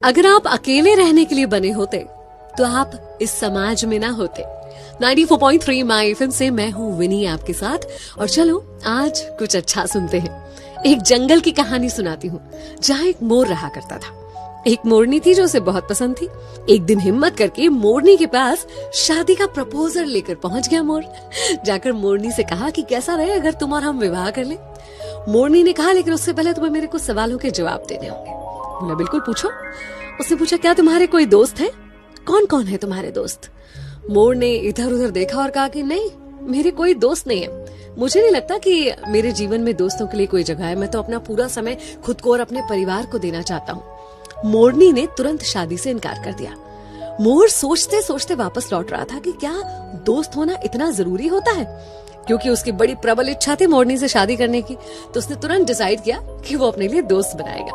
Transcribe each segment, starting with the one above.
अगर आप अकेले रहने के लिए बने होते तो आप इस समाज में ना होते। 94.3 माय एफएम से मैं हूँ विनी आपके साथ, और चलो आज कुछ अच्छा सुनते हैं। एक जंगल की कहानी सुनाती हूँ जहाँ एक मोर रहा करता था। एक मोरनी थी जो उसे बहुत पसंद थी। एक दिन हिम्मत करके मोरनी के पास शादी का प्रपोजल लेकर पहुंच गया मोर। जाकर मोरनी से कहा कि कैसा रहे अगर तुम और हम विवाह कर ले। मोरनी ने कहा लेकिन उससे पहले तुम्हें मेरे कुछ सवालों के जवाब देने होंगे। बोला बिल्कुल पूछो। उसने पूछा क्या तुम्हारे कोई दोस्त है? कौन कौन है तुम्हारे दोस्त? मोर ने इधर उधर देखा और कहा कि नहीं, मेरे कोई दोस्त नहीं है। मुझे नहीं लगता कि मेरे जीवन में दोस्तों के लिए कोई जगह है। मैं तो अपना पूरा समय खुद को और अपने परिवार को देना चाहता हूँ। मोरनी ने तुरंत शादी से इनकार कर दिया। मोर सोचते सोचते वापस लौट रहा था कि क्या दोस्त होना इतना जरूरी होता है, क्योंकि उसकी बड़ी प्रबल इच्छा थी मोरनी से शादी करने की। तो उसने तुरंत डिसाइड किया कि वो अपने लिए दोस्त बनाएगा।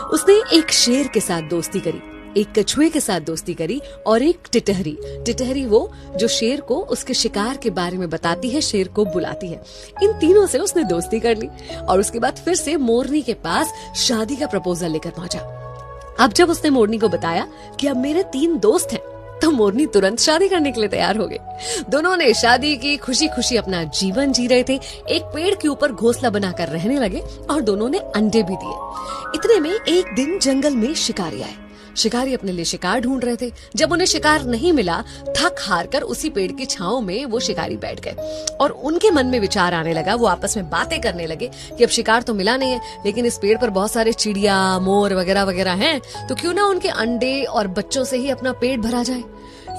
उसने एक शेर के साथ दोस्ती करी, एक कछुए के साथ दोस्ती करी और एक टिटहरी। टिटहरी वो जो शेर को उसके शिकार के बारे में बताती है, शेर को बुलाती है। इन तीनों से उसने दोस्ती कर ली और उसके बाद फिर से मोरनी के पास शादी का प्रपोजल लेकर पहुंचा। अब जब उसने मोरनी को बताया कि अब मेरे 3 दोस्त हैं, तो मोरनी तुरंत शादी करने के लिए तैयार हो गई। दोनों ने शादी की, खुशी खुशी अपना जीवन जी रहे थे। एक पेड़ के ऊपर घोंसला बनाकर रहने लगे और दोनों ने अंडे भी दिए। इतने में एक दिन जंगल में शिकारी आए। शिकारी अपने लिए शिकार ढूंढ रहे थे। जब उन्हें शिकार नहीं मिला, थक हार कर उसी पेड़ की छांव में वो शिकारी बैठ गए और उनके मन में विचार आने लगा। वो आपस में बातें करने लगे कि अब शिकार तो मिला नहीं है, लेकिन इस पेड़ पर बहुत सारे चिड़िया, मोर वगैरह वगैरह हैं, तो क्यों ना उनके अंडे और बच्चों से ही अपना पेट भरा जाए।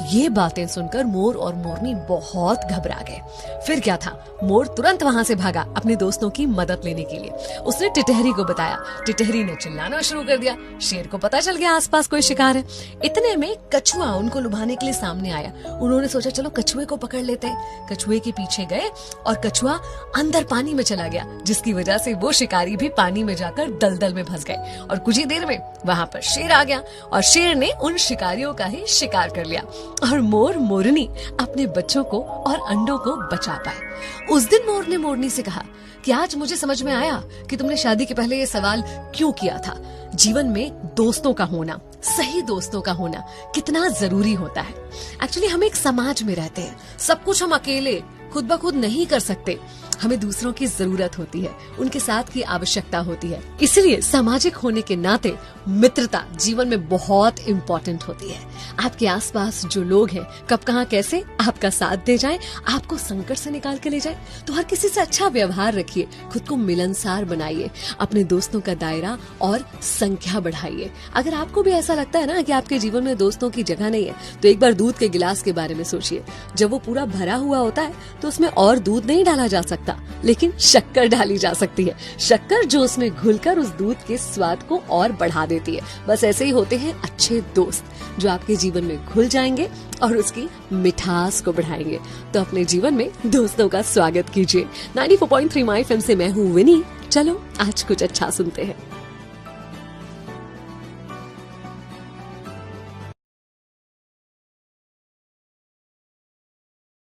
ये बातें सुनकर मोर और मोरनी बहुत घबरा गए। फिर क्या था, मोर तुरंत वहां से भागा अपने दोस्तों की मदद लेने के लिए। उसने टिटहरी को बताया। टिटहरी ने चिल्लाना शुरू कर दिया। शेर को पता चल गया आसपास कोई शिकार है। इतने में कछुआ उनको लुभाने के लिए सामने आया। उन्होंने सोचा चलो कछुए को पकड़ लेते हैं। कछुए के पीछे गए और कछुआ अंदर पानी में चला गया, जिसकी वजह से वो शिकारी भी पानी में जाकर दलदल में फंस गए। और कुछ ही देर में वहां पर शेर आ गया और शेर ने उन शिकारियों का ही शिकार कर लिया और मोर मोरनी अपने बच्चों को और अंडों को बचा पाए। उस दिन मोर ने मोरनी से कहा कि आज मुझे समझ में आया कि तुमने शादी के पहले ये सवाल क्यों किया था। जीवन में दोस्तों का होना, सही दोस्तों का होना कितना जरूरी होता है। एक्चुअली हम एक समाज में रहते हैं, सब कुछ हम अकेले खुद ब खुद नहीं कर सकते। हमें दूसरों की जरूरत होती है, उनके साथ की आवश्यकता होती है। इसलिए सामाजिक होने के नाते मित्रता जीवन में बहुत इम्पोर्टेंट होती है। आपके आसपास जो लोग हैं, कब कहाँ कैसे आपका साथ दे जाएं, आपको संकट से निकाल के ले जाएं, तो हर किसी से अच्छा व्यवहार रखिए, खुद को मिलनसार बनाइए, अपने दोस्तों का दायरा और संख्या बढ़ाइए। अगर आपको भी ऐसा लगता है ना कि आपके जीवन में दोस्तों की जगह नहीं है, तो एक बार दूध के गिलास के बारे में सोचिए। जब वो पूरा भरा हुआ होता है तो उसमें और दूध नहीं डाला जा सकता, लेकिन शक्कर डाली जा सकती है। शक्कर जो उसमें घुलकर उस दूध के स्वाद को और बढ़ा देती है। बस ऐसे ही होते हैं अच्छे दोस्त, जो आपके जीवन में घुल जाएंगे और उसकी मिठास को बढ़ाएंगे। तो अपने जीवन में दोस्तों का स्वागत कीजिए। 94.3 माय एफएम से मैं हूँ विनी। चलो आज कुछ अच्छा सुनते हैं।